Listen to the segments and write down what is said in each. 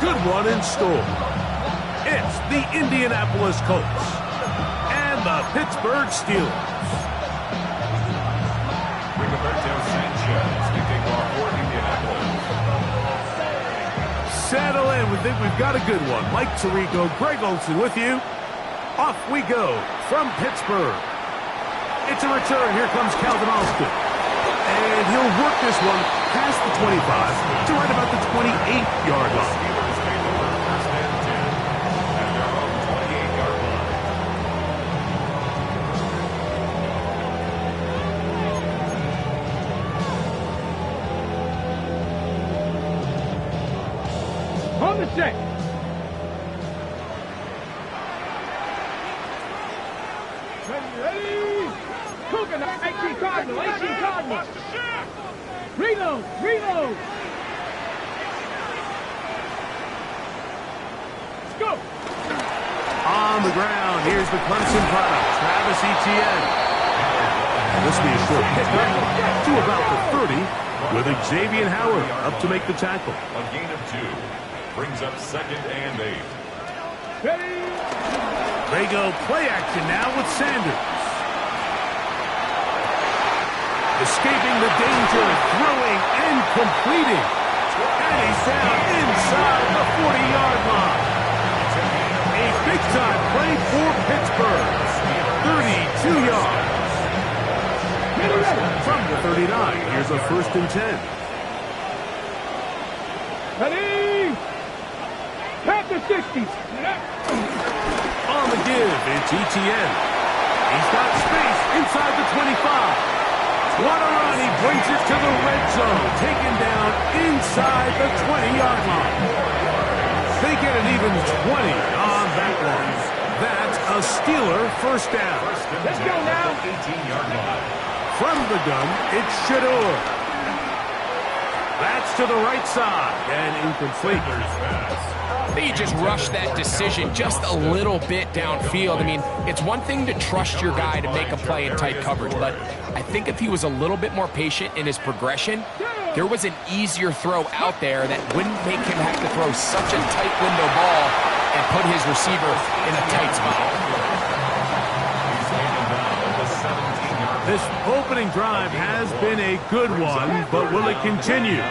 good one in store. It's the Indianapolis Colts and the Pittsburgh Steelers. Settle in. We think we've got a good one. Mike Tirico, Greg Olsen with you. Off we go from Pittsburgh. It's a return. Here comes Calvin Austin. And he'll work this one past the 25 to right about the 28-yard line. On the set. Ready. Cooking up. 18 Cardinal. 18 Cardinal. Reload. Reload. Let's go. On the ground, here's the Clemson product, Travis Etienne. And this will be a short hit back to about the 30 with Xavier Howard up to make the tackle. A gain of 2. Brings up 2nd and 8. Ready. They go play action now with Sanders. Escaping the danger, throwing and completing. And he's down inside the 40-yard line. A big-time play for Pittsburgh. 32 yards. From the 39, here's a 1st and 10. Ready. At the 60. On the give, it's Etienne. He's got space inside the 25. What a run, he brings it to the red zone. Taken down inside the 20-yard line. They get an even 20 on that one. That's a Steeler 1st down. Let's go now. 18-yard line. From the gun, it's Shador. That's to the right side and incomplete. They just rushed that decision just a little bit downfield. I mean, it's one thing to trust your guy to make a play in tight coverage, but I think if he was a little bit more patient in his progression, there was an easier throw out there that wouldn't make him have to throw such a tight window ball and put his receiver in a tight spot. This opening drive has been a good one, but will it continue?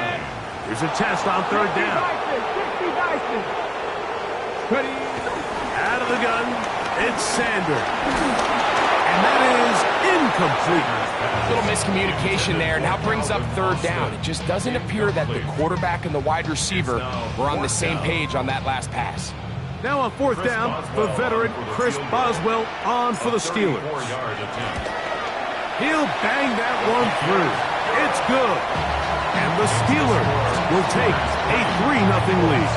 Here's a test on 3rd down. Ready. Out of the gun, it's Sanders. And that is incomplete. A little miscommunication there. Now brings up 3rd down. It just doesn't appear that the quarterback and the wide receiver were on the same page on that last pass. Now on 4th down, the veteran Chris Boswell on for the Steelers. He'll bang that one through. It's good. And the Steelers will take a 3-0 lead.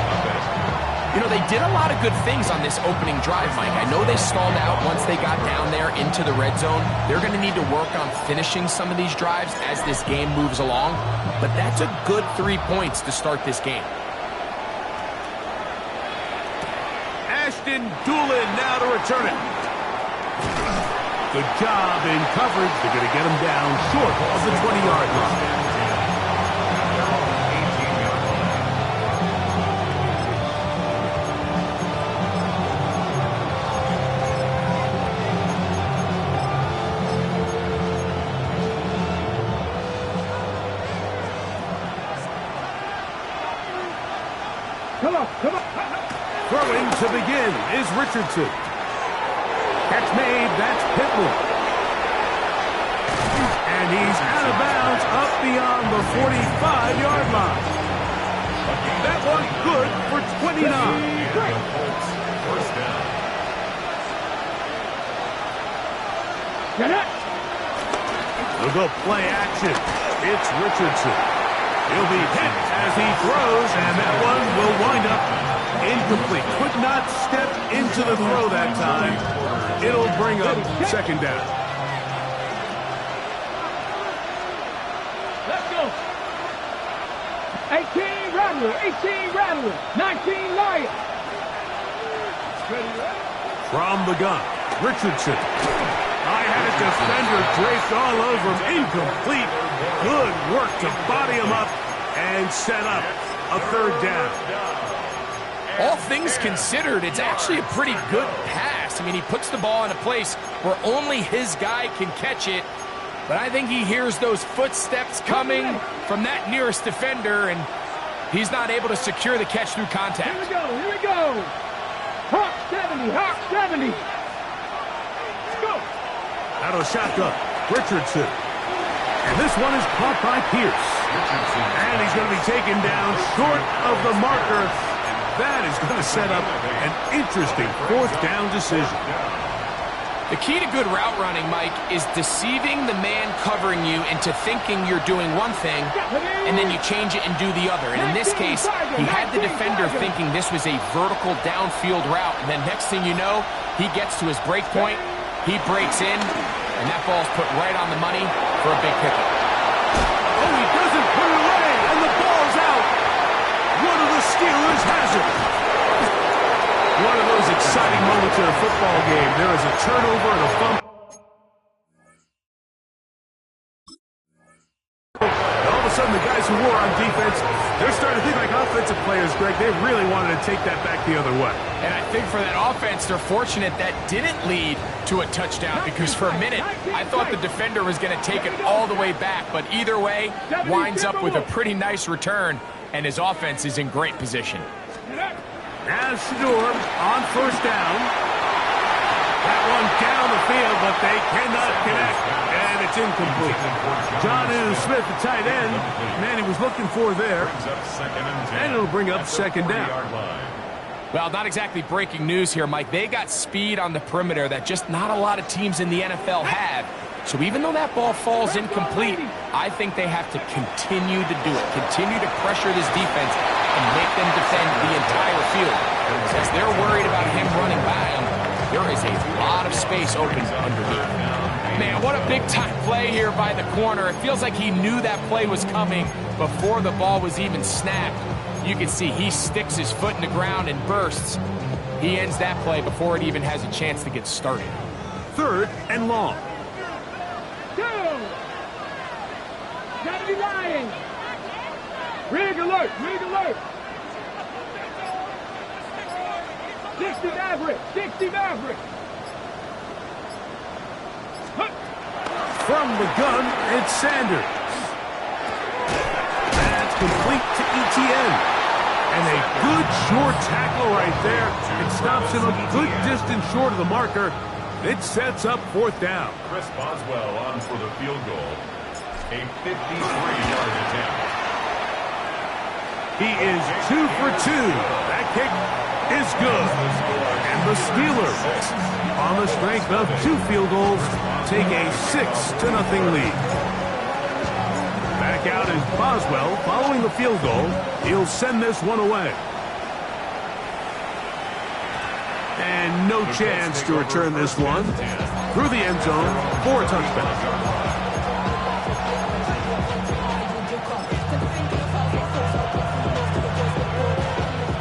You know, they did a lot of good things on this opening drive, Mike. I know they stalled out once they got down there into the red zone. They're going to need to work on finishing some of these drives as this game moves along. But that's a good 3 points to start this game. Ashton Doolin now to return it. Good job in coverage. They're going to get him down short of the 20-yard line. Come on. Throwing to begin is Richardson. Catch made, that's Pitt. And he's out of bounds up beyond the 45-yard line. That one good for 29. First down. Get it. They'll go play action. It's Richardson. He'll be hit as he throws, and that one will wind up incomplete. Could not step into the throw that time. It'll bring up 2nd down. Let's go. 18 Rattler, 18 Rattler, 19 Lion. From the gun, Richardson. I had a defender draped all over him. Incomplete. Good work to body him up and set up a 3rd down. all things considered, it's actually a pretty good pass. I mean, he puts the ball in a place where only his guy can catch it. But I think he hears those footsteps coming from that nearest defender, and he's not able to secure the catch through contact. Here we go, here we go. Hawk 70, Hawk 70. Let's go. Out of shotgun, Richardson. And this one is caught by Pierce. And he's going to be taken down short of the marker. That is going to set up an interesting fourth down decision. The key to good route running, Mike, is deceiving the man covering you into thinking you're doing one thing, and then you change it and do the other. And in this case, he had the defender thinking this was a vertical downfield route, and then next thing you know, he gets to his break point, he breaks in, and that ball's put right on the money for a big pickup. Oh, he doesn't put it away, and the ball's out. One of the Steelers has it. One of those exciting moments in a football game. There is a turnover and a fumble. And all of a sudden, the guys who were on defense, they're starting to think like offensive players, Greg. They really wanted to take that back the other way. And I think for that offense, they're fortunate that didn't lead to a touchdown, because for a minute, I thought the defender was going to take it all the way back. But either way, winds up with a pretty nice return, and his offense is in great position. Now Shador on first down. That one down the field, but they cannot connect, and it's incomplete. Jonnu Smith, the tight end, man, he was looking for there, and it'll bring up second down. Well, not exactly breaking news here, Mike. They got speed on the perimeter that just not a lot of teams in the NFL have. So even though that ball falls incomplete, I think they have to continue to do it, continue to pressure this defense and make them defend the entire field. As they're worried about him running by them, there is a lot of space open underneath. Man, what a big-time play here by the corner. It feels like he knew that play was coming before the ball was even snapped. You can see he sticks his foot in the ground and bursts. He ends that play before it even has a chance to get started. Third and long. Gotta be lying. Rig alert, rig alert. 60 Maverick, 60 Maverick. From the gun, it's Sanders. That's complete to ETN. And a good short tackle right there. It stops him a good distance short of the marker. It sets up fourth down. Chris Boswell on for the field goal. A 53-yard attempt. He is 2 for 2. That kick is good. And the Steelers, on the strength of 2 field goals, take a 6-0 lead. Back out is Boswell following the field goal. He'll send this one away. And no chance to return this one through the end zone for a touchdown.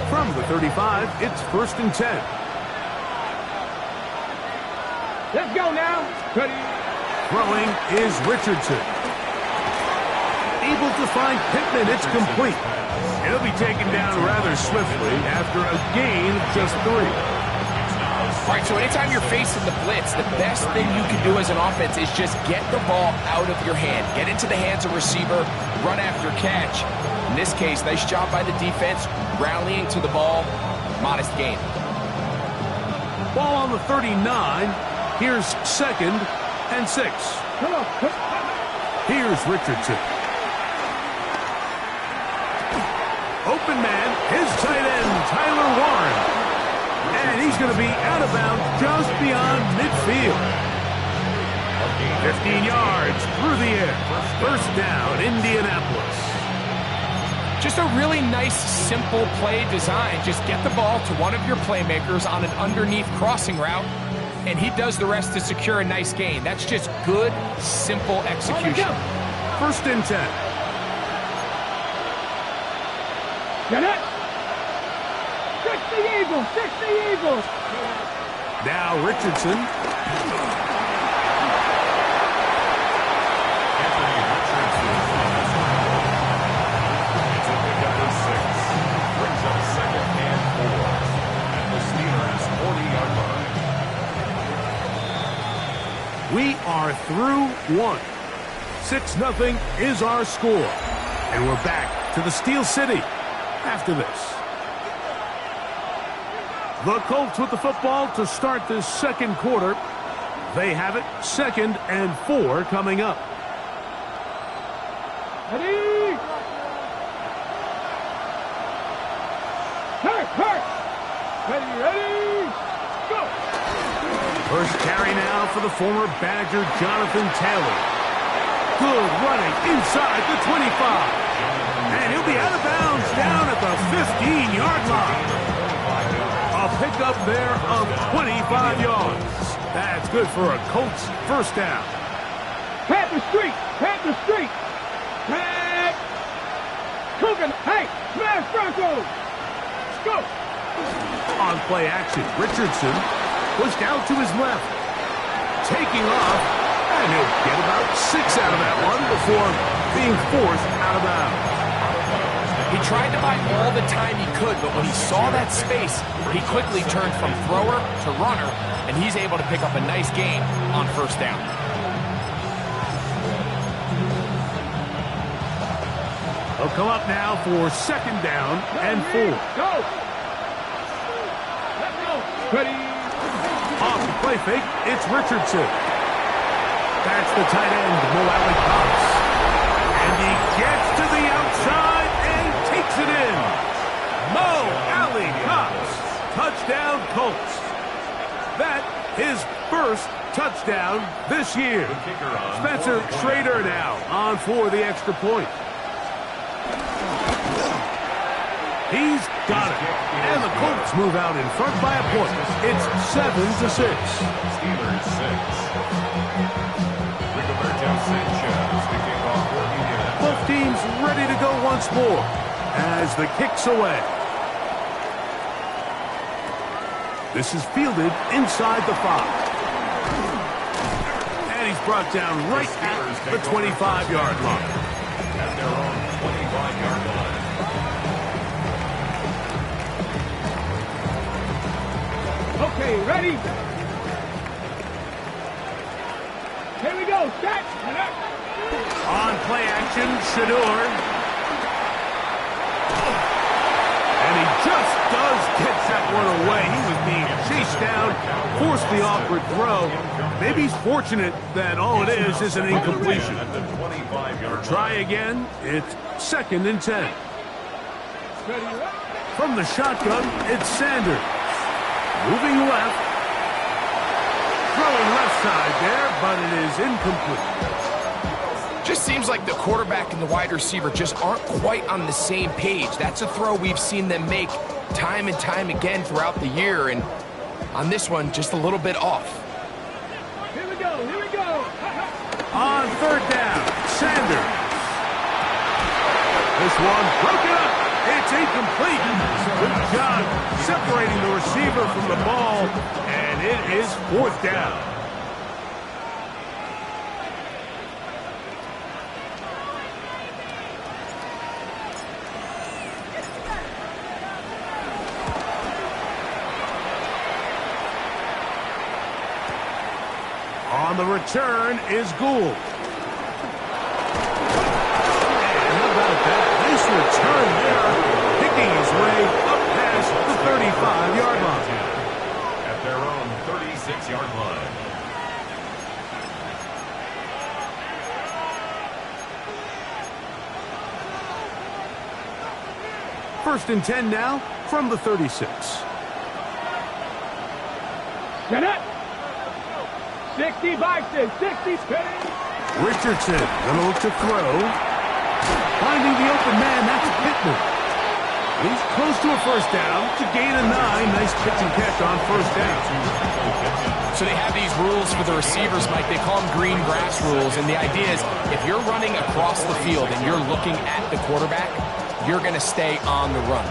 From the 35, it's 1st and 10. Let's go now. Ready. Throwing is Richardson. Able to find Pittman. It's complete. It'll be taken down rather swiftly after a gain of just 3. All right, so anytime you're facing the blitz, the best thing you can do as an offense is just get the ball out of your hand. Get into the hands of receiver, run after catch. In this case, nice job by the defense, rallying to the ball. Modest gain. Ball on the 39. Here's 2nd and 6. Come on. Here's Richardson. Open man, his tight end, Tyler Warren. And he's going to be out of bounds just beyond midfield. 15 yards through the air. First down, Indianapolis. Just a really nice, simple play design. Just get the ball to one of your playmakers on an underneath crossing route, and he does the rest to secure a nice gain. That's just good, simple execution. 1st and 10. Get it. 60 Eagles, 60 Eagles. Now Richardson. Brings up 2nd and 4. We are through one. 6-0 is our score. And we're back to the Steel City after this. The Colts with the football to start this second quarter. They have it 2nd and 4 coming up. Ready? Hurt! Ready? Go! First carry now for the former Badger Jonathan Taylor. Good running inside the 25. And he'll be out of bounds down at the 15-yard line. A pickup there of 25 yards. That's good for a Colts first down. Panther Street! Tag! Coogan! Hey! Smash Broncos! Go! On play action, Richardson pushed out to his left. Taking off, and he'll get about 6 out of that one before being forced out of bounds. He tried to buy all the time he could, but when he saw that space, he quickly turned from thrower to runner, and he's able to pick up a nice gain on first down. He'll come up now for 2nd down and 4. Go! Let's go! Ready? Off the play fake, it's Richardson. That's the tight end, Mo Alley Cox. And he gets to the outside and takes it in. Mo Alley Cox. Touchdown Colts. That his first touchdown this year. Spencer Schrader now on for the extra point. He's got it. And the Colts move out in front by a point. It's 7-6. Steelers 6. Both teams ready to go once more as the kick's away. This is fielded inside the 5. And he's brought down right at the 25-yard line. At their own 25-yard line. Okay, ready? Here we go, set! On play action, Shador. And he just does get that one away. He was being chased down, forced the awkward throw. Maybe he's fortunate that all it is an incompletion. Try again. It's 2nd and 10. From the shotgun, it's Sanders. Moving left. Throwing left side there, but it is incomplete. Just seems like the quarterback and the wide receiver just aren't quite on the same page. That's a throw we've seen them make time and time again throughout the year, and on this one, just a little bit off. Here we go! On 3rd down, Sanders. This one broken up. It's incomplete. Good job separating the receiver from the ball, and it is 4th down. On the return is Gould. And how about that? Nice return there. Picking his way up past the 35-yard line. At their own 36-yard line. First and 10 now from the 36. Get it! 60 boxes, 60 spinning. Richardson gonna look to throw. Finding the open man, that's Pittman. He's close to a first down to gain a 9. Nice pitch and catch on first down. So they have these rules for the receivers, Mike. They call them green grass rules, and the idea is if you're running across the field and you're looking at the quarterback, you're going to stay on the run.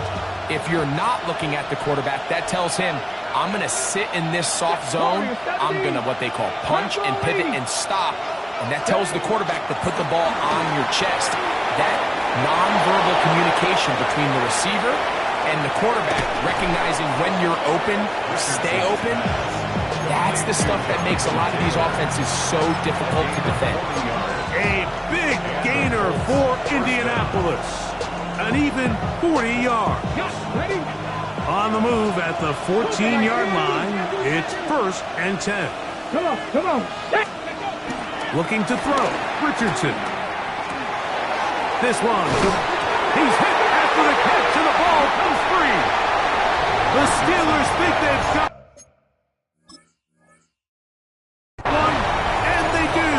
If you're not looking at the quarterback, that tells him, I'm going to sit in this soft zone. I'm going to what they call punch and pivot and stop. And that tells the quarterback to put the ball on your chest. That nonverbal communication between the receiver and the quarterback, recognizing when you're open, stay open, That's the stuff that makes a lot of these offenses so difficult to defend. A big gainer for Indianapolis. An even 40 yards. Ready? On the move at the 14-yard line, it's 1st and 10. Come on, come on. Looking to throw, Richardson. This one, he's hit after the catch and the ball comes free. The Steelers think they've got one, and they do.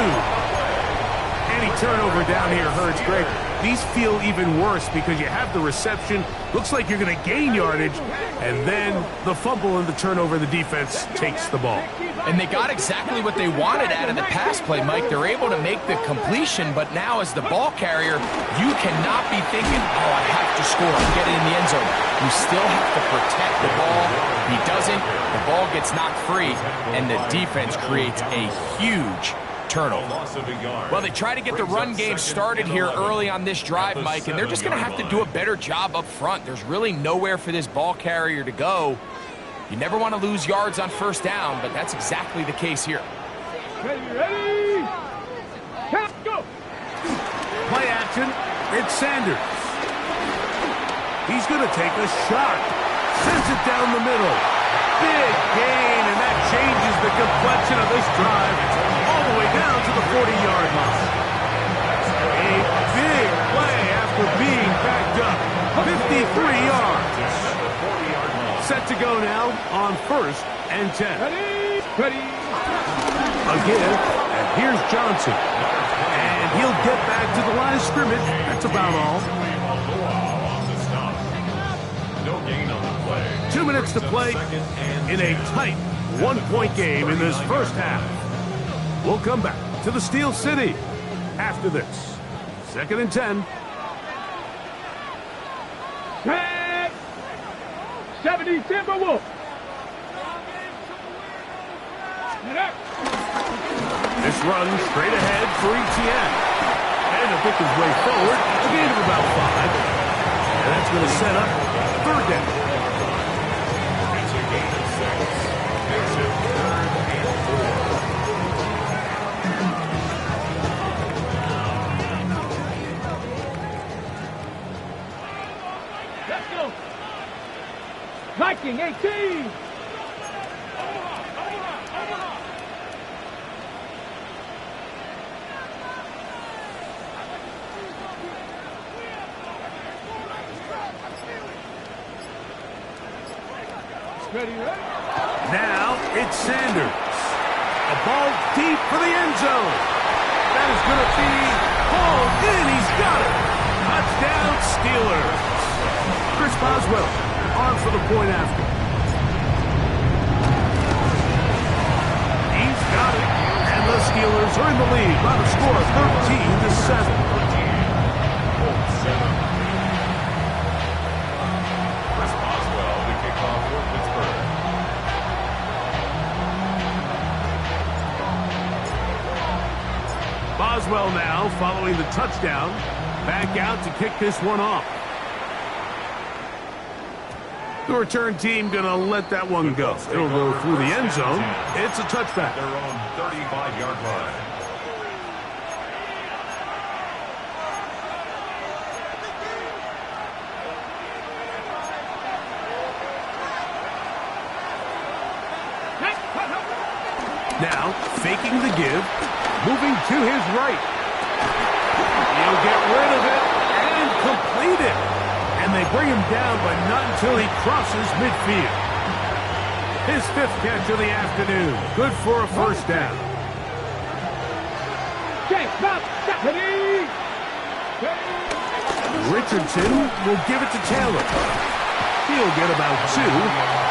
Any turnover down here hurts great. These feel even worse because you have the reception. Looks like you're going to gain yardage, and then the fumble and the turnover, the defense takes the ball. And they got exactly what they wanted out of the pass play, Mike. They're able to make the completion, but now as the ball carrier, you cannot be thinking, oh, I have to score and get it in the end zone. You still have to protect the ball. He doesn't. The ball gets knocked free, and the defense creates a huge turnover. Well, they try to get the run game started here early on this drive, Mike, and they're just going to have to do a better job up front. There's really nowhere for this ball carrier to go. You never want to lose yards on 1st down, but that's exactly the case here. Ready? Count, go! Play action, it's Sanders. He's going to take a shot. Sends it down the middle. Big gain, and that changes the complexion of this drive all the way down to the 40-yard line. A big play after being backed up. 53 yards. Set to go now on 1st and 10. Ready? Again, and here's Johnson. And he'll get back to the line of scrimmage. That's about all. No gain on the play. 2 minutes to play in a tight 1-point game in this 1st half. We'll come back to the Steel City after this. 2nd and 10. 70 Timberwolves. This run straight ahead for ETN. And to pick his way forward, a gain of about 5. And that's going to set up 3rd down. It's a gain of 6. Makes it 3rd and 4. Let's go. Viking 18. Ready? Now it's Sanders. A ball deep for the end zone. That is going to be hauled in. He's got it. Touchdown Steelers. Chris Boswell on for the point after. He's got it. And the Steelers are in the lead by the score of 13-7. Chris Boswell to kick off for Pittsburgh. Boswell now following the touchdown. Back out to kick this one off. The return team going to let that one go. It'll go through the end zone. It's a touchback. Their own 35-yard line. Now, faking the give, moving to his right. He'll get rid of it and complete it. And they bring him down, but not until he crosses midfield. His 5th catch of the afternoon. Good for a 1st down. Richardson will give it to Taylor. He'll get about 2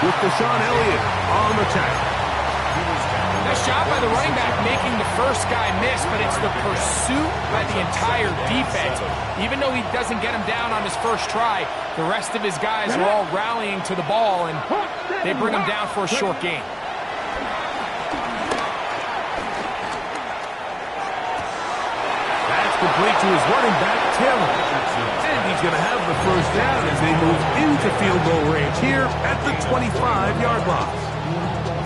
with Deshaun Elliott on the tackle. Nice job by the running back making the first guy miss, but it's the pursuit by the entire defense. Even though he doesn't get him down on his first try, the rest of his guys are all rallying to the ball, and they bring him down for a short gain. That's complete to his running back, Taylor. And he's going to have the 1st down as they move into field goal range here at the 25-yard line.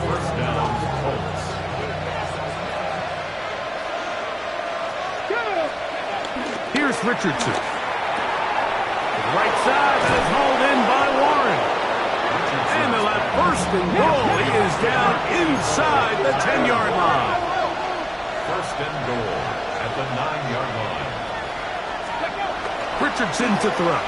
1st down, Colts. Here's Richardson. Right side, that is hauled in by Warren. And they'll have first and goal. He is down inside the 10-yard line. First and goal at the 9-yard line. Richardson to throw.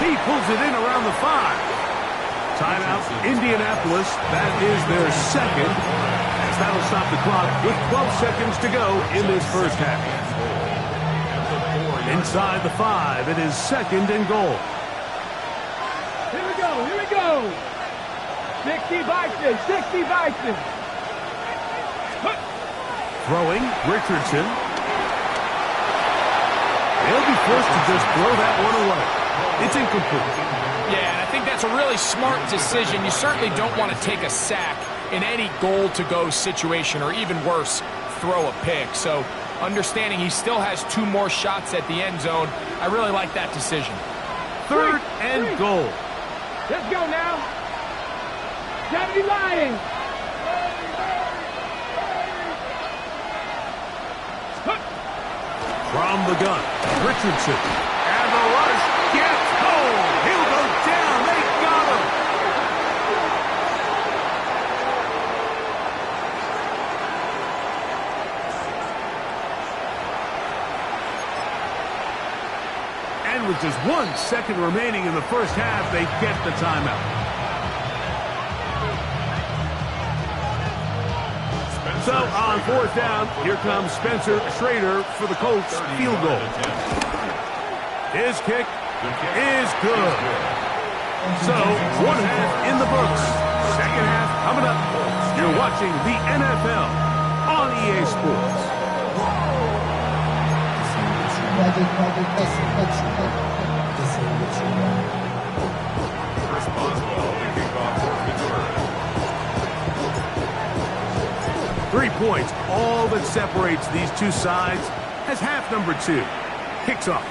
He pulls it in around the 5. Timeout, Indianapolis. That is their second. As that'll stop the clock with 12 seconds to go in this first half. Inside the 5, it is second and goal. Here we go, here we go. 60 Vikings, 60 Vikings. Throwing, Richardson. They'll be forced to just throw that one away. It's incomplete. Yeah, and I think that's a really smart decision. You certainly don't want to take a sack in any goal-to-go situation, or even worse, throw a pick. So understanding he still has 2 more shots at the end zone, I really like that decision. Third and goal. Let's go now. 70 Lions. From the gun, Richardson. And the rush gets home. He'll go down. They got him. And with just 1 second remaining in the first half, they get the timeout. So on 4th down, here comes Spencer Schrader for the Colts field goal. His kick is good. So 1 half in the books. Second half coming up. You're watching the NFL on EA Sports. Responsible to kick off for Pittsburgh. 3 points, all that separates these two sides, as half number 2 kicks off.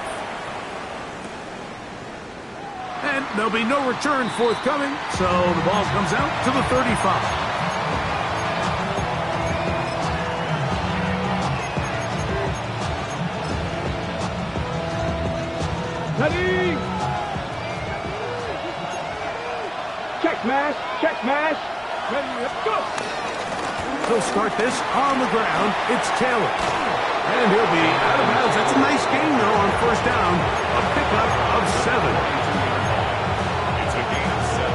And there'll be no return forthcoming, so the ball comes out to the 35. Ready? Check smash, check smash. Ready, let's go. He'll start this on the ground. It's Taylor. And he'll be out of bounds. That's a nice gain, though, on 1st down. A pickup of 7. It's a gain of 7.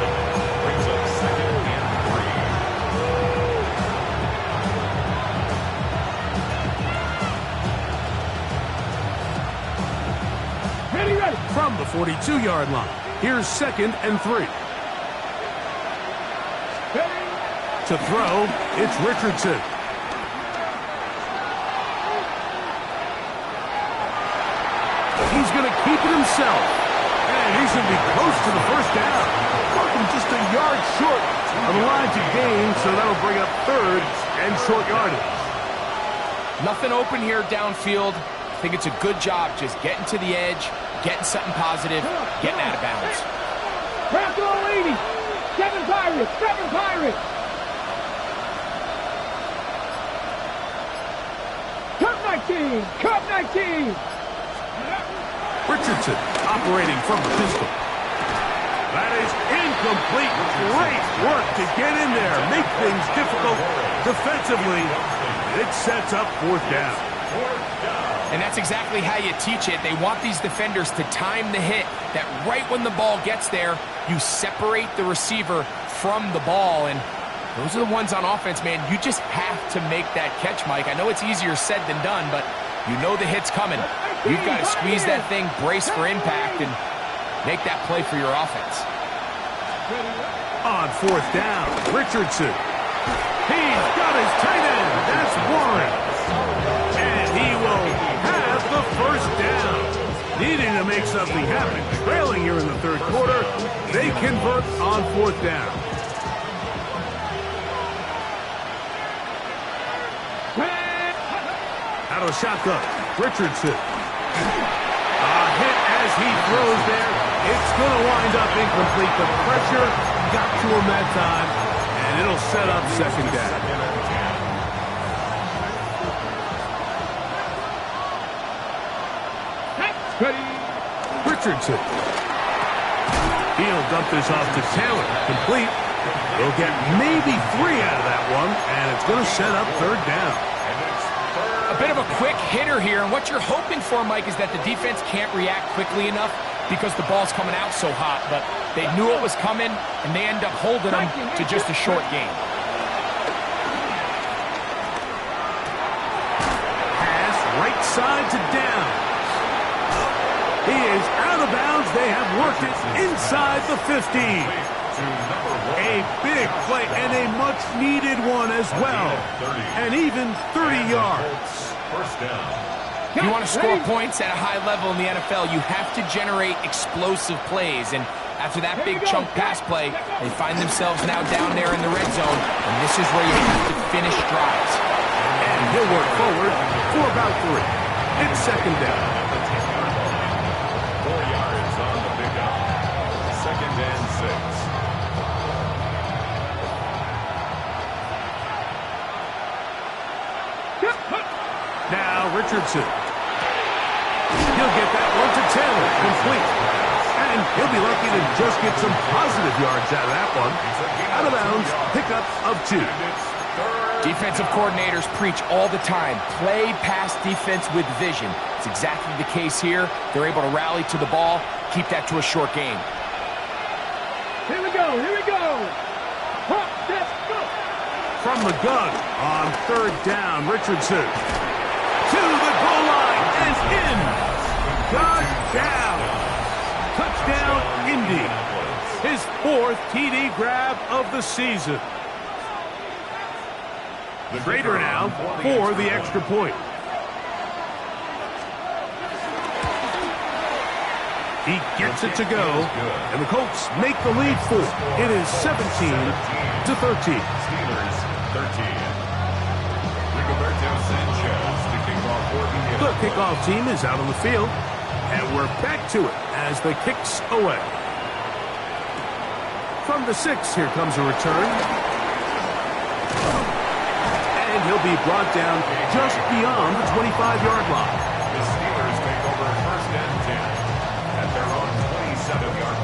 Brings up 2nd and 3. Ready, ready. From the 42-yard line, here's 2nd and 3. Ready. To throw, it's Richardson. He's going to keep it himself. And he's going to be close to the 1st down. Working just a yard short of the line to gain, so that'll bring up 3rd and short yardage. Nothing open here downfield. I think it's a good job just getting to the edge, getting something positive, getting out of bounds. Craft all 80. 7 Pirates, 7 Pirates. Cup 19, Cup 19. Richardson operating from the pistol. That is incomplete. Great work to get in there. Make things difficult defensively. It sets up 4th down. And that's exactly how you teach it. They want these defenders to time the hit, that right when the ball gets there, you separate the receiver from the ball. And those are the ones on offense, man. You just have to make that catch, Mike. I know it's easier said than done, but you know the hit's coming. You've got to squeeze that thing, brace for impact, and make that play for your offense. On 4th down, Richardson. He's got his tight end. That's Warren. And he will have the 1st down. Needing to make something happen. Trailing here in the 3rd quarter. They convert on 4th down. Out of shotgun, Richardson. A hit as he throws there. It's going to wind up incomplete. The pressure got to him that time, and it'll set up 2nd down. Ready. Richardson. He'll dump this off to Taylor. Complete. He'll get maybe 3 out of that one, and it's going to set up 3rd down. A bit of a quick hitter here, and what you're hoping for, Mike, is that the defense can't react quickly enough because the ball's coming out so hot, but they knew it was coming, and they end up holding them to just a short game. Pass right side to Downs. He is out of bounds. They have worked it inside the 15. A big play and a much-needed one as well. And even 30 yards. First down. You want to score points at a high level in the NFL, you have to generate explosive plays. And after that big chunk pass play, they find themselves now down there in the red zone. And this is where you have to finish drives. And he'll work forward for about 3. It's 2nd down. 4 yards on the pickup. 2nd and 6. Now Richardson. He'll get that one to Taylor. Complete. And he'll be lucky to just get some positive yards out of that one. Out of bounds, pickup of 2. Defensive coordinators preach all the time, play pass defense with vision. It's exactly the case here. They're able to rally to the ball, keep that to a short game. Here we go. Here we go. Hop, step, go. From the gun on 3rd down, Richardson. To the goal line and in. Josh Downs. Touchdown, Indy. His 4th TD grab of the season. Trader now for the extra point. He gets it to go, and the Colts make the lead 4. It is 17-13. Steelers 13. The kickoff team is out on the field, and we're back to it as the kicks away. From the 6, here comes a return. And he'll be brought down just beyond the 25-yard line. The Steelers take over 1st and 10 at their own 27-yard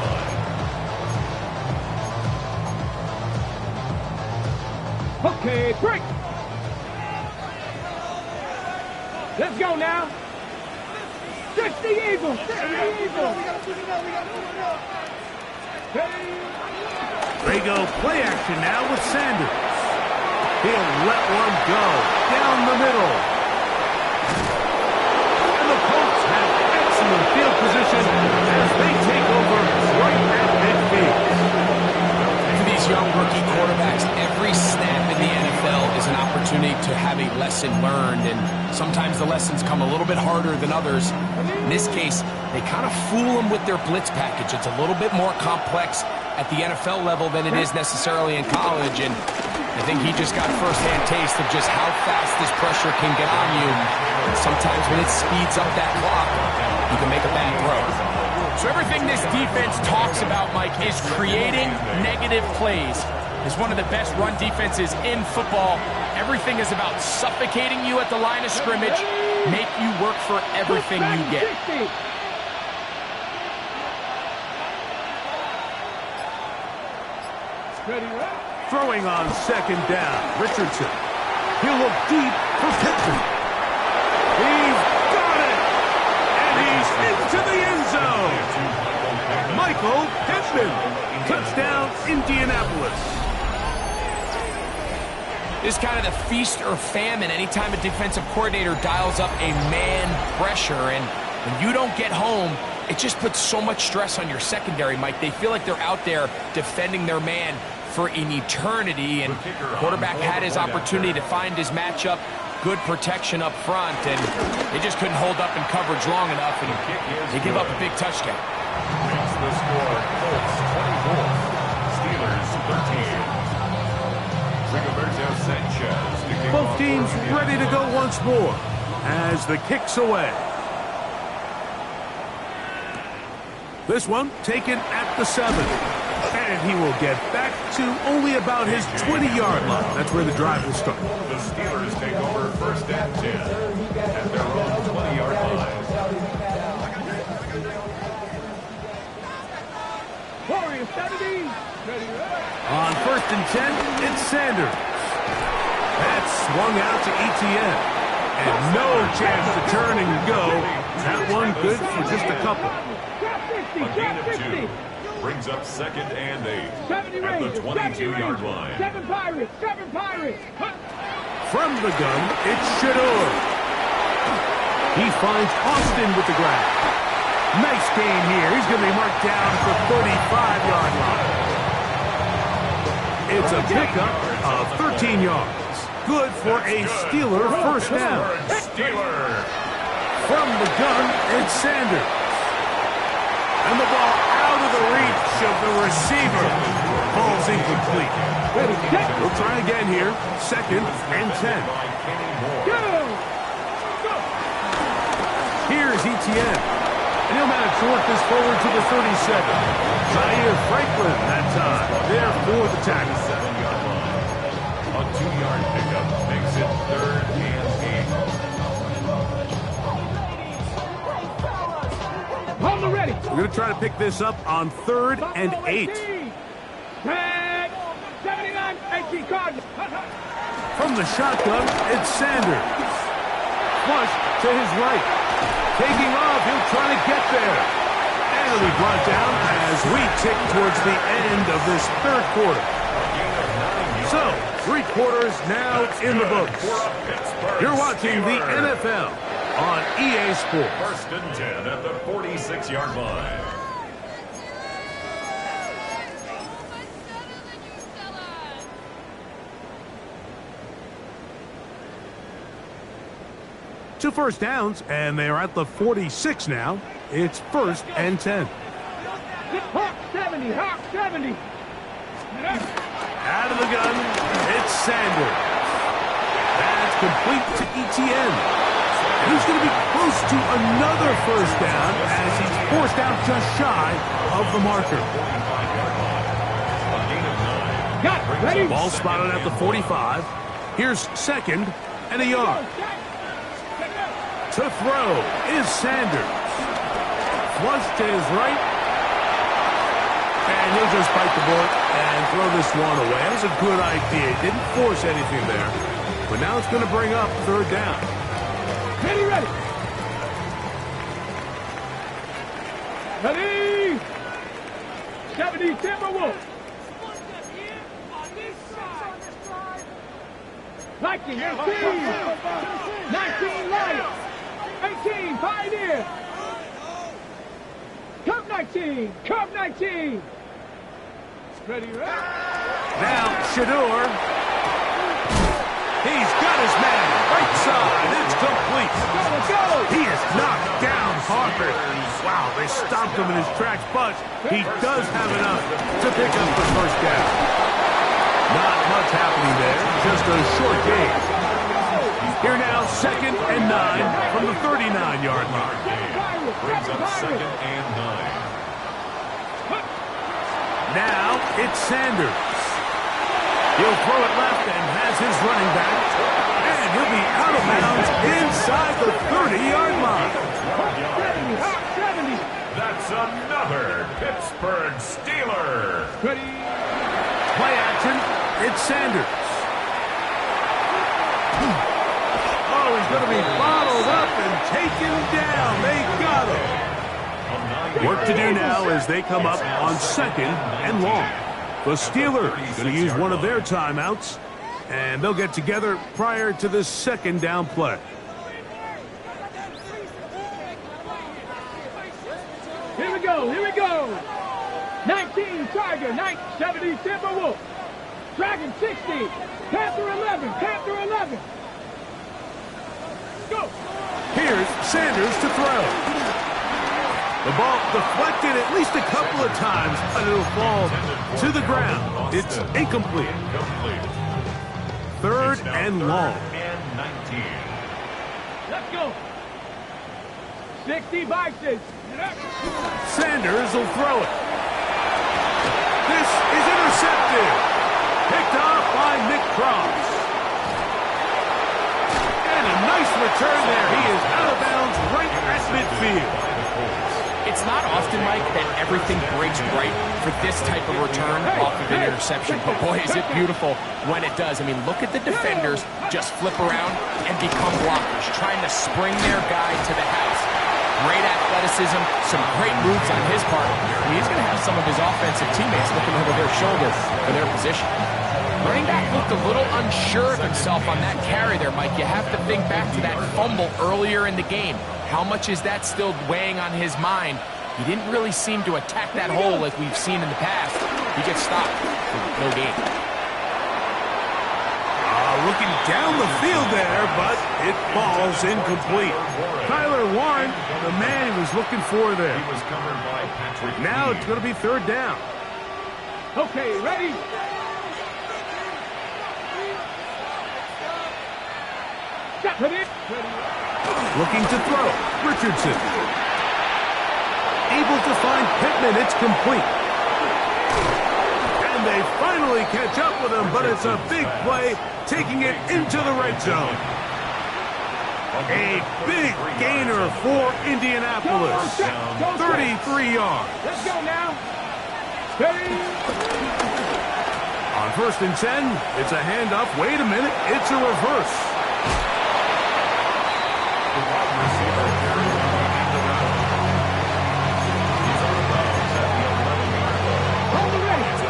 line. Okay, break. Let's go now. 60 Eagles. 60 Eagles. They go play action now with Sanders. He'll let one go down the middle. And the Colts have excellent field position as they take over right at midfield. For these young rookie quarterbacks, every snap in the NFL is an opportunity to have a lesson learned, and sometimes the lessons come a little bit harder than others. In this case, they kind of fool them with their blitz package. It's a little bit more complex at the NFL level than it is necessarily in college, and I think he just got first-hand taste of just how fast this pressure can get on you. And sometimes when it speeds up that clock, you can make a bad throw. So everything this defense talks about, Mike, is creating negative plays. It's one of the best run defenses in football. Everything is about suffocating you at the line of scrimmage, make you work for everything you get. Ready, right? Throwing on 2nd down, Richardson. He'll look deep for Pittman. He's got it! And he's into the end zone! Michael Pittman. Touchdown, Indianapolis. This is kind of the feast or famine anytime a defensive coordinator dials up a man pressure, and when you don't get home, it just puts so much stress on your secondary, Mike. They feel like they're out there defending their man for an eternity, and the quarterback had his opportunity to find his matchup, good protection up front, and they just couldn't hold up in coverage long enough, and they give up a big touchdown. Makes the score Colts 24, Steelers 13. Rigoberto Sanchez to kick Both off teams for ready to go once more as the kick's away. This one taken at the 7. And he will get back to only about his 20-yard line. That's where the drive will start. The Steelers take over 1st and 10 at their own 20-yard line. 70. On 1st and 10, it's Sanders. That's swung out to ETN. And no chance to turn and go. That one good for just a couple. A gain of 2 brings up 2nd and 8 70 at the Rangers, 22-yard line. 7 Pirates, 7 Pirates. From the gun, it's Shador. He finds Austin with the grab. Nice gain here. He's going to be marked down for 35-yard line. It's a pickup of 13 yards. Good for a Steeler first down. Steeler. From the gun, it's Sanders. And the ball out of the reach of the receiver. Ball's incomplete. We'll try again here. 2nd and 10. Here's ETN. And he'll manage to work this forward to the 37. Zaire Franklin that time. There for the tackle. 7-yard line. A 2-yard pickup makes it 3rd and 8. On the ready. We're going to try to pick this up on 3rd and 8. 79, 18 Cardinals. From the shotgun, it's Sanders. Flush to his right. Taking off, he'll try to get there. And he'll be brought down as we tick towards the end of this 3rd quarter. So, 3 quarters now in the books. You're watching the NFL on EA Sports. 1st and 10 at the 46-yard line. Two first downs, and they're at the 46 now. It's 1st and 10. Hawk 70, Hawk 70. Out of the gun, it's Sanders. That's complete to ETN. And he's going to be close to another first down as he's forced out just shy of the marker. Got it, ready. Ball spotted at the 45. Here's 2nd and a yard. To throw is Sanders. Flush to his right. And he'll just bite the bullet and throw this one away. That was a good idea. He didn't force anything there. But now it's going to bring up 3rd down. Ready, ready. Ready. 70 Timberwolves. 19, 19 Lions. 18 Pioneers. Cub 19, Cub 19. Ready, ready. Now, Shador. He's got his man. Right side. It's complete. Let's go. He is knocked down Harper. Wow, they stopped him in his tracks, but he does have enough to pick up the first down. Not much happening there. Just a short gain. Here now, 2nd and 9 from the 39-yard line. Brings up 2nd and 9. Now it's Sanders. He'll throw it left and has his running back. And he'll be out of bounds inside the 30-yard line. 70. That's another Pittsburgh Steeler. Ready. Play action. It's Sanders. Oh, he's going to be bottled up and taken down. They got him. Work to do now as they come up on 2nd and long. The Steelers going to use one of their timeouts, and they'll get together prior to the 2nd down play. Here we go, here we go. 19 Tiger, 70 Timberwolf. Dragon 60, Panther 11, Panther 11. Go. Here's Sanders to throw. The ball deflected at least a couple of times, but it'll fall to the ground. It's incomplete. 3rd and long. And 19. Let's go. 60 Bison. Sanders will throw it. This is intercepted. Picked off by Nick Cross. And a nice return there. He is out of bounds right at midfield. It's It's not often, Mike, that everything breaks right for this type of return off of an interception. But boy, is it beautiful when it does. I mean, look at the defenders just flip around and become blockers, trying to spring their guy to the house. Great athleticism, some great moves on his part. I mean, he's going to have some of his offensive teammates looking over their shoulder for their position. Running back looked a little unsure of himself on that carry there, Mike. You have to think back to that fumble earlier in the game. How much is that still weighing on his mind? He didn't really seem to attack that hole like we've seen in the past. He gets stopped for no gain. Looking down the field there, but it falls incomplete. Tyler Warren, the man he was looking for there. He was covered by Patrick. Now it's going to be third down. Okay, ready? Looking to throw. Richardson. Able to find Pittman. It's complete. And they finally catch up with him, but it's a big play, taking it into the red zone. A big gainer for Indianapolis. 33 yards. Let's go now. Steady. On 1st and 10, it's a handoff. Wait a minute, it's a reverse.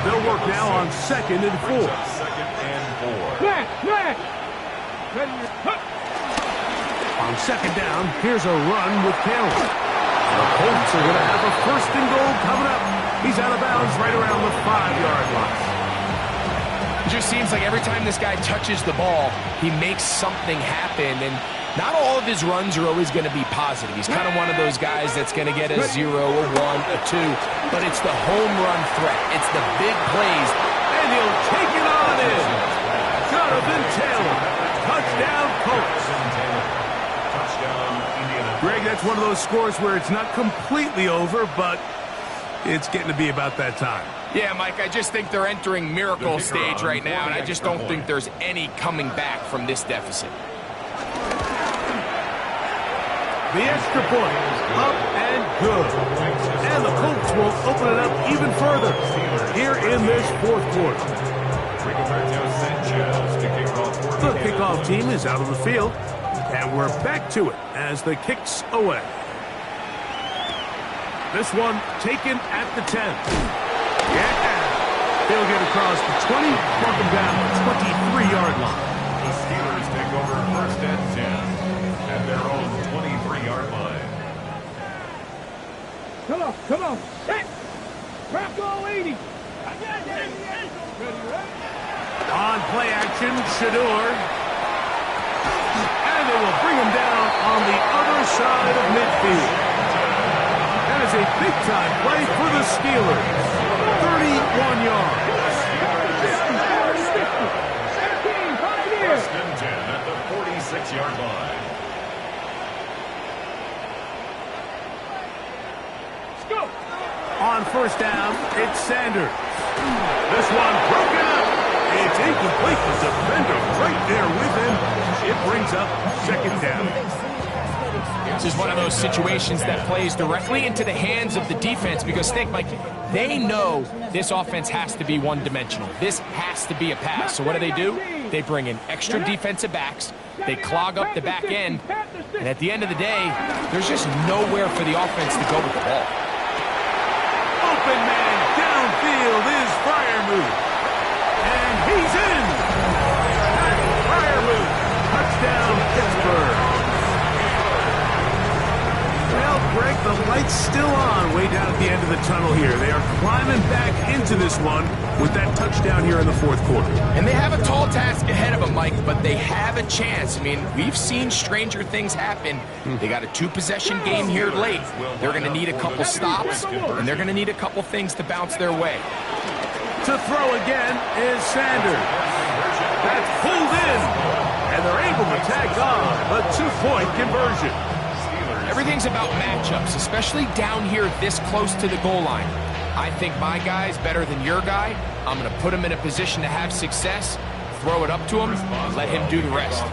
They'll work now on 2nd and 4. Back. On 2nd down, here's a run with Cameron. The Colts are going to have a 1st and goal coming up. He's out of bounds right around the 5-yard line. It just seems like every time this guy touches the ball, he makes something happen, and not all of his runs are always going to be positive. He's kind of one of those guys that's going to get a 0, a 1, a 2, but it's the home run threat. It's the big plays, and he'll take it on in. Jonathan Taylor, touchdown Colts. Greg, that's one of those scores where it's not completely over, but it's getting to be about that time. Yeah, Mike, I just think they're entering miracle stage right now, and I just don't think there's any coming back from this deficit. The extra point, up and good. And the Colts will open it up even further here in this 4th quarter. The kickoff team is out of the field, and we're back to it as the kick's away. This one taken at the 10. Yeah. They'll get across the 20, mark them down the 23-yard line. The Steelers take over 1st and 10 at their own 23-yard line. Come on. Hey! Bronco 80. On play action, Shador. And they will bring him down on the other side of midfield. That is a big-time play for the Steelers. 31 yards. 1st and 10 at the 46-yard line. Let's go. On 1st down, it's Sanders. This one broken up. It's incomplete. The defender right there with him. It brings up 2nd down. This is one of those situations that plays directly into the hands of the defense because, think, Mike, they know this offense has to be one-dimensional. This has to be a pass. So what do? They bring in extra defensive backs. They clog up the back end. And at the end of the day, there's just nowhere for the offense to go with the ball. Open man downfield is Freiermuth. And he's in. That's Freiermuth. Touchdown, Pittsburgh. Well, Greg, the light's still on way down at the end of the tunnel here. They are climbing back into this one with that touchdown here in the 4th quarter. And they have a tall task ahead of them, Mike, but they have a chance. I mean, we've seen stranger things happen. They got a 2-possession game here late. They're going to need a couple stops, and they're going to need a couple things to bounce their way. To throw again is Sanders. That's pulled in, and they're able to tack on a 2-point conversion. Everything's about matchups, especially down here this close to the goal line. I think my guy's better than your guy. I'm going to put him in a position to have success, throw it up to him, and let him do the rest.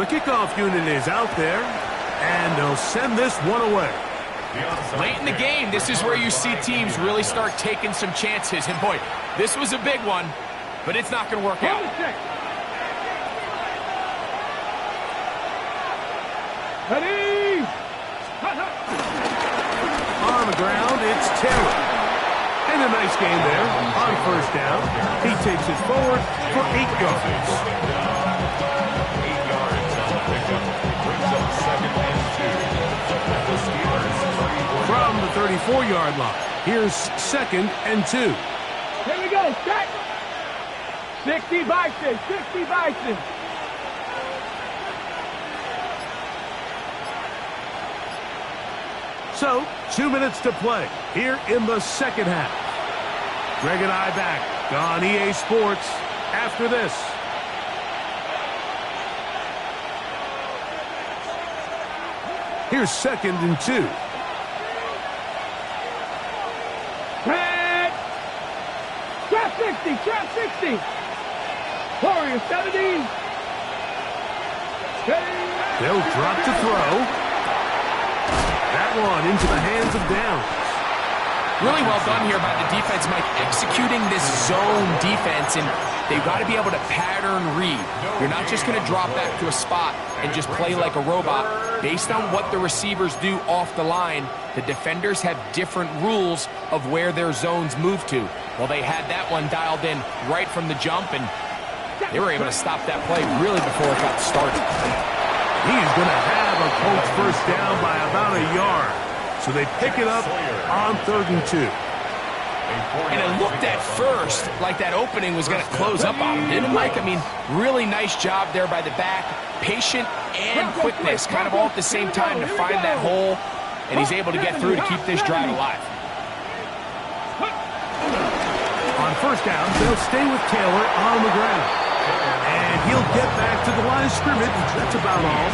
The kickoff unit is out there, and they'll send this one away. Late in the game, this is where you see teams really start taking some chances. And boy, this was a big one, but it's not going to work out. Ready? On the ground, it's Taylor. And a nice game there on first down. He takes it forward for 8 yards. 8 yards on the pickup. Brings up 2nd and 2. The Steelers From the 34-yard line, here's 2nd and 2. Here we go, set. 60 Bison, 60 Bison. So, 2 minutes to play here in the second half. Greg and I back on EA Sports after this. Here's 2nd and 2. Red. Trap 60, trap 60. Warriors 70. They'll drop to throw. That one into the hands of Downs. Really well done here by the defense, Mike, executing this zone defense, and they've got to be able to pattern read. You're not just going to drop back to a spot and just play like a robot. Based on what the receivers do off the line, the defenders have different rules of where their zones move to. Well, they had that one dialed in right from the jump, and they were able to stop that play really before it got started. He's going to have a Colts first down by about a yard. So they pick it up on 3rd and 2. And it looked at first like that opening was going to close up on him, didn't it, Mike? I mean, really nice job there by the back. Patient and quickness, kind of all at the same time to find that hole. And he's able to get through to keep this drive alive. On first down, they'll stay with Taylor on the ground. And he'll get back to the line of scrimmage. That's about all.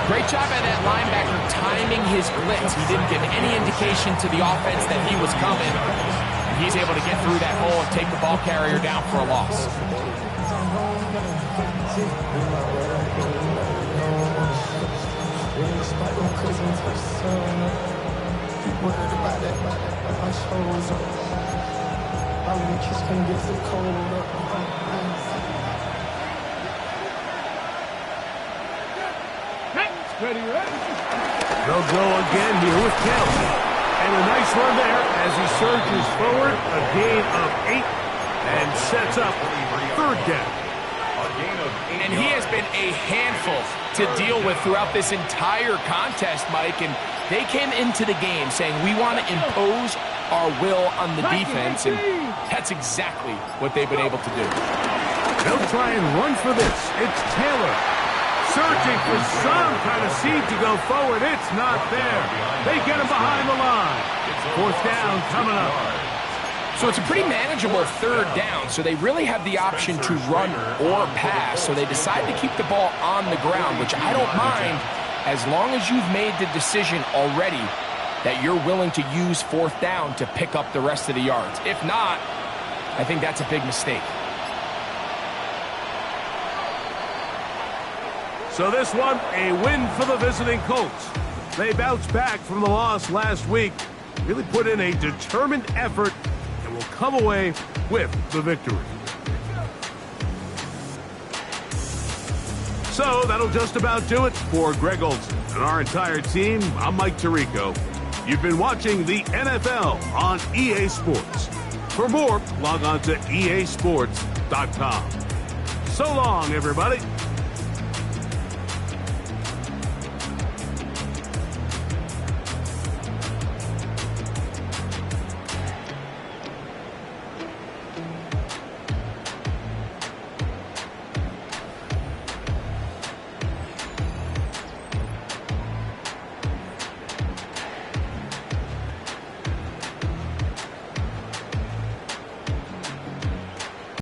Great job by that linebacker timing his blitz. He didn't give any indication to the offense that he was coming. And he's able to get through that hole and take the ball carrier down for a loss. Ready, ready. They'll go again here with Taylor. And a nice run there as he surges forward. A gain of 8 and sets up 3rd down. And he has been a handful to deal with throughout this entire contest, Mike. And they came into the game saying, we want to impose our will on the defense. And that's exactly what they've been able to do. They'll try and run for this. It's Taylor. Searching for some kind of seed to go forward. It's not there. They get him behind the line. 4th down coming up. So it's a pretty manageable 3rd down. So they really have the option to run or pass. So they decide to keep the ball on the ground, which I don't mind as long as you've made the decision already that you're willing to use 4th down to pick up the rest of the yards. If not, I think that's a big mistake. So this one, a win for the visiting Colts. They bounced back from the loss last week, really put in a determined effort, and will come away with the victory. So that'll just about do it for Greg Olsen and our entire team. I'm Mike Tirico. You've been watching the NFL on EA Sports. For more, log on to easports.com. So long, everybody.